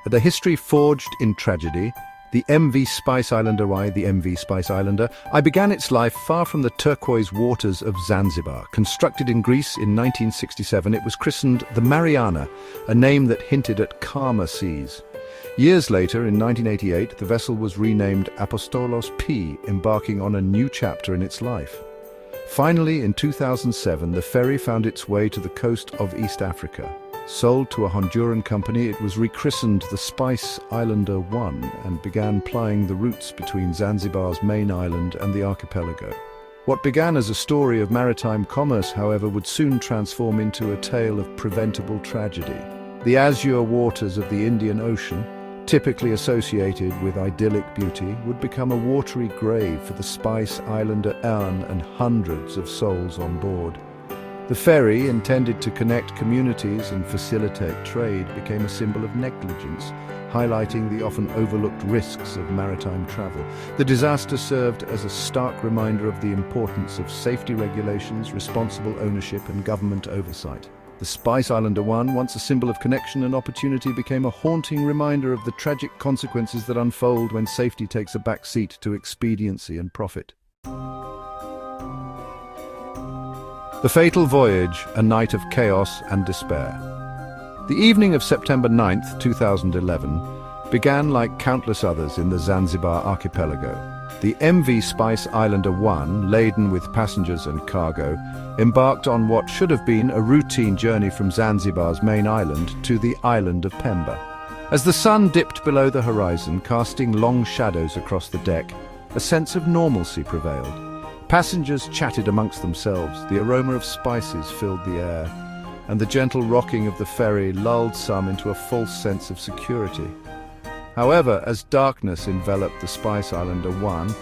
A history forged in tragedy, the MV Spice Islander. Why the MV Spice Islander? I began its life far from the turquoise waters of Zanzibar. Constructed in Greece in 1967, it was christened the Mariana, a name that hinted at calmer seas. Years later, in 1988, the vessel was renamed Apostolos P, embarking on a new chapter in its life. Finally, in 2007, the ferry found its way to the coast of East Africa. Sold to a Honduran company, it was rechristened the Spice Islander 1 and began plying the routes between Zanzibar's main island and the archipelago. What began as a story of maritime commerce, however, would soon transform into a tale of preventable tragedy. The azure waters of the Indian Ocean, typically associated with idyllic beauty, would become a watery grave for the Spice Islander and hundreds of souls on board. The ferry, intended to connect communities and facilitate trade, became a symbol of negligence, highlighting the often overlooked risks of maritime travel. The disaster served as a stark reminder of the importance of safety regulations, responsible ownership, and government oversight. The Spice Islander 1, once a symbol of connection and opportunity, became a haunting reminder of the tragic consequences that unfold when safety takes a back seat to expediency and profit. The fatal voyage, a night of chaos and despair. The evening of September 9th, 2011, began like countless others in the Zanzibar archipelago. The MV Spice Islander 1, laden with passengers and cargo, embarked on what should have been a routine journey from Zanzibar's main island to the island of Pemba. As the sun dipped below the horizon, casting long shadows across the deck, a sense of normalcy prevailed. Passengers chatted amongst themselves, the aroma of spices filled the air, and the gentle rocking of the ferry lulled some into a false sense of security. However, as darkness enveloped the Spice Islander 1,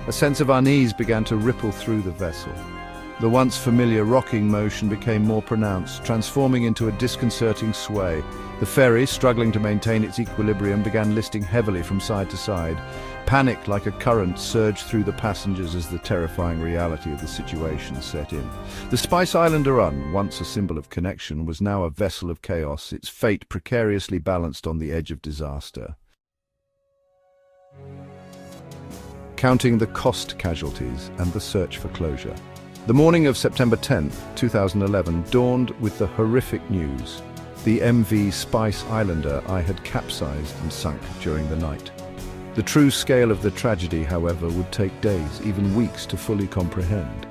a sense of unease began to ripple through the vessel. The once familiar rocking motion became more pronounced, transforming into a disconcerting sway. The ferry, struggling to maintain its equilibrium, began listing heavily from side to side. Panic, like a current, surged through the passengers as the terrifying reality of the situation set in. The Spice Islander 1, once a symbol of connection, was now a vessel of chaos, its fate precariously balanced on the edge of disaster. Counting the cost casualties and the search for closure. The morning of September 10, 2011 dawned with the horrific news. The MV Spice Islander I had capsized and sunk during the night. The true scale of the tragedy, however, would take days, even weeks, to fully comprehend.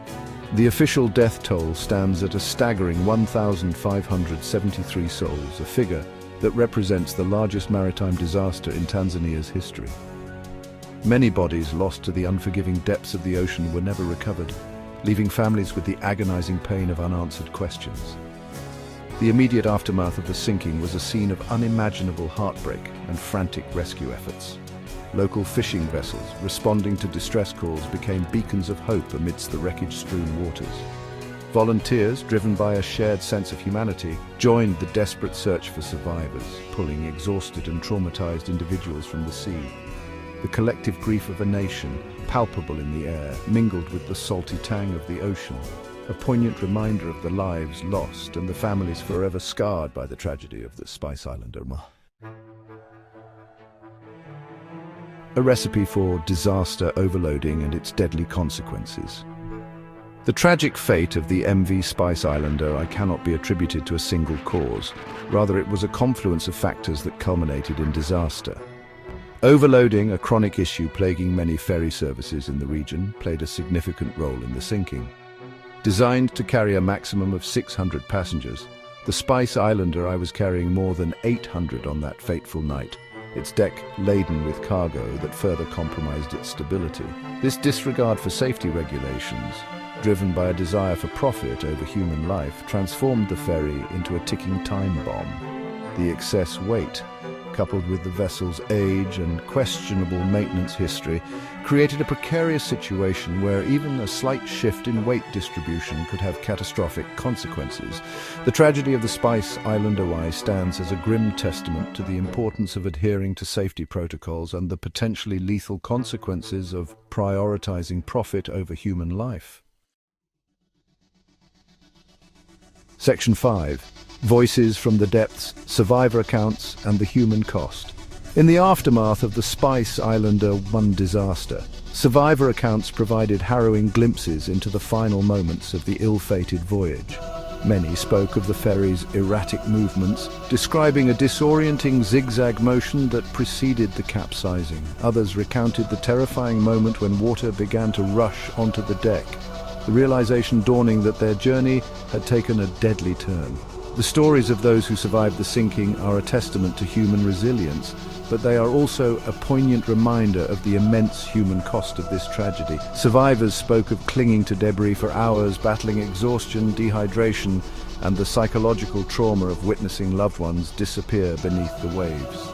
The official death toll stands at a staggering 1,573 souls, a figure that represents the largest maritime disaster in Tanzania's history. Many bodies lost to the unforgiving depths of the ocean were never recovered, leaving families with the agonizing pain of unanswered questions. The immediate aftermath of the sinking was a scene of unimaginable heartbreak and frantic rescue efforts. Local fishing vessels, responding to distress calls, became beacons of hope amidst the wreckage-strewn waters. Volunteers, driven by a shared sense of humanity, joined the desperate search for survivors, pulling exhausted and traumatized individuals from the sea. The collective grief of a nation, palpable in the air, mingled with the salty tang of the ocean, a poignant reminder of the lives lost and the families forever scarred by the tragedy of the Spice Islander. A recipe for disaster overloading and its deadly consequences. The tragic fate of the MV Spice Islander cannot be attributed to a single cause. Rather, it was a confluence of factors that culminated in disaster. Overloading, a chronic issue plaguing many ferry services in the region, played a significant role in the sinking. Designed to carry a maximum of 600 passengers, the Spice Islander was carrying more than 800 on that fateful night, its deck laden with cargo that further compromised its stability. This disregard for safety regulations, driven by a desire for profit over human life, transformed the ferry into a ticking time bomb. The excess weight, coupled with the vessel's age and questionable maintenance history, created a precarious situation where even a slight shift in weight distribution could have catastrophic consequences. The tragedy of the Spice Islander stands as a grim testament to the importance of adhering to safety protocols and the potentially lethal consequences of prioritizing profit over human life. Section 5. Voices from the depths, survivor accounts, and the human cost. In the aftermath of the Spice Islander 1 disaster, survivor accounts provided harrowing glimpses into the final moments of the ill-fated voyage. Many spoke of the ferry's erratic movements, describing a disorienting zigzag motion that preceded the capsizing. Others recounted the terrifying moment when water began to rush onto the deck, the realization dawning that their journey had taken a deadly turn. The stories of those who survived the sinking are a testament to human resilience, but they are also a poignant reminder of the immense human cost of this tragedy. Survivors spoke of clinging to debris for hours, battling exhaustion, dehydration, and the psychological trauma of witnessing loved ones disappear beneath the waves.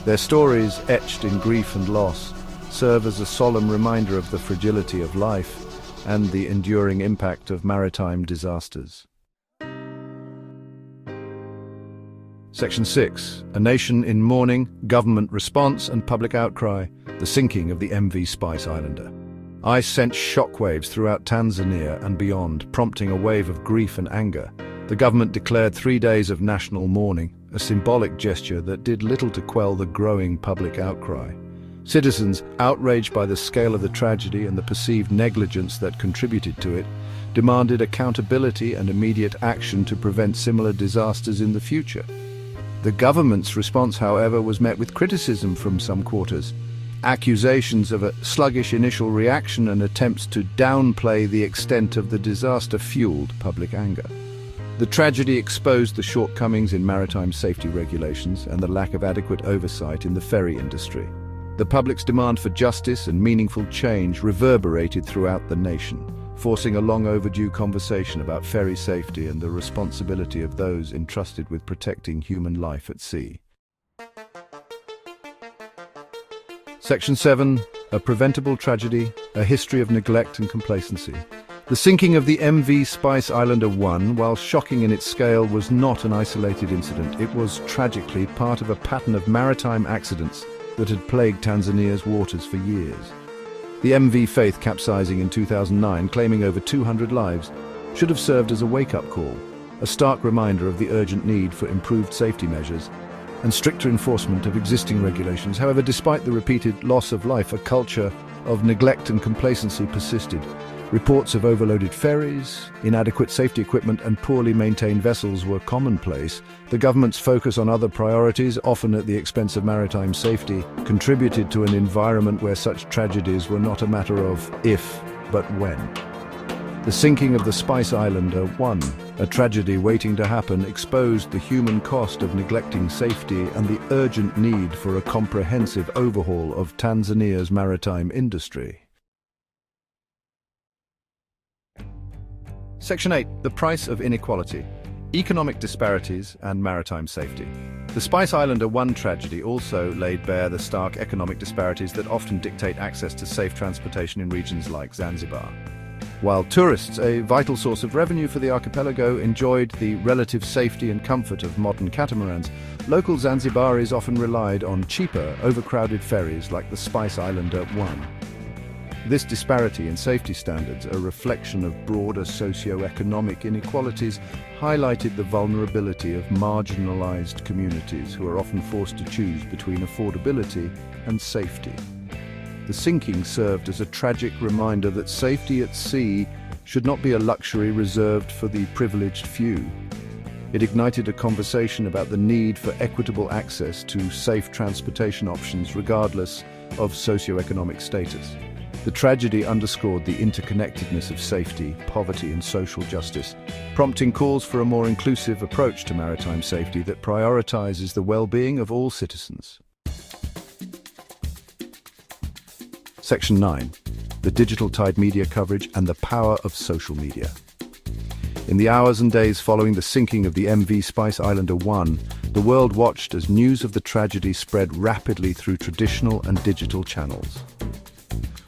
Their stories, etched in grief and loss, serve as a solemn reminder of the fragility of life and the enduring impact of maritime disasters. Section 6. A nation in mourning, government response and public outcry. The sinking of the MV Spice Islander. Ice sent shockwaves throughout Tanzania and beyond, prompting a wave of grief and anger. The government declared 3 days of national mourning, a symbolic gesture that did little to quell the growing public outcry. Citizens, outraged by the scale of the tragedy and the perceived negligence that contributed to it, demanded accountability and immediate action to prevent similar disasters in the future. The government's response, however, was met with criticism from some quarters. Accusations of a sluggish initial reaction and attempts to downplay the extent of the disaster fueled public anger. The tragedy exposed the shortcomings in maritime safety regulations and the lack of adequate oversight in the ferry industry. The public's demand for justice and meaningful change reverberated throughout the nation, forcing a long overdue conversation about ferry safety and the responsibility of those entrusted with protecting human life at sea. Section 7. A preventable tragedy, a history of neglect and complacency. The sinking of the MV Spice Islander 1, while shocking in its scale, was not an isolated incident. It was tragically part of a pattern of maritime accidents that had plagued Tanzania's waters for years. The MV Faith capsizing in 2009, claiming over 200 lives, should have served as a wake-up call, a stark reminder of the urgent need for improved safety measures and stricter enforcement of existing regulations. However, despite the repeated loss of life, a culture of neglect and complacency persisted. Reports of overloaded ferries, inadequate safety equipment and poorly maintained vessels were commonplace. The government's focus on other priorities, often at the expense of maritime safety, contributed to an environment where such tragedies were not a matter of if, but when. The sinking of the Spice Islander 1, a tragedy waiting to happen, exposed the human cost of neglecting safety and the urgent need for a comprehensive overhaul of Tanzania's maritime industry. Section 8. The price of inequality, economic disparities and maritime safety. The Spice Islander 1 tragedy also laid bare the stark economic disparities that often dictate access to safe transportation in regions like Zanzibar. While tourists, a vital source of revenue for the archipelago, enjoyed the relative safety and comfort of modern catamarans, local Zanzibaris often relied on cheaper, overcrowded ferries like the Spice Islander 1. This disparity in safety standards, a reflection of broader socio-economic inequalities, highlighted the vulnerability of marginalized communities who are often forced to choose between affordability and safety. The sinking served as a tragic reminder that safety at sea should not be a luxury reserved for the privileged few. It ignited a conversation about the need for equitable access to safe transportation options regardless of socioeconomic status. The tragedy underscored the interconnectedness of safety, poverty and social justice, prompting calls for a more inclusive approach to maritime safety that prioritizes the well-being of all citizens. Section 9. The digital tide media coverage and the power of social media. In the hours and days following the sinking of the MV Spice Islander 1, the world watched as news of the tragedy spread rapidly through traditional and digital channels.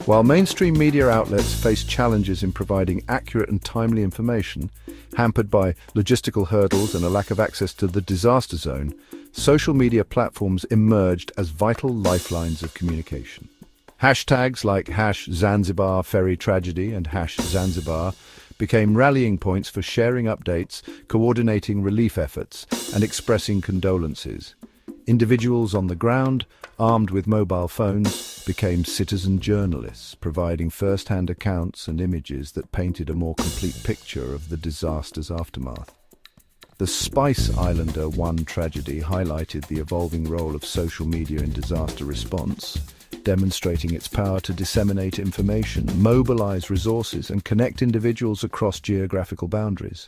While mainstream media outlets faced challenges in providing accurate and timely information, hampered by logistical hurdles and a lack of access to the disaster zone, social media platforms emerged as vital lifelines of communication. Hashtags like #Zanzibar Ferry Tragedy and #Zanzibar became rallying points for sharing updates, coordinating relief efforts, and expressing condolences. Individuals on the ground, armed with mobile phones, became citizen journalists, providing first-hand accounts and images that painted a more complete picture of the disaster's aftermath. The Spice Islander 1 tragedy highlighted the evolving role of social media in disaster response, demonstrating its power to disseminate information, mobilize resources, and connect individuals across geographical boundaries.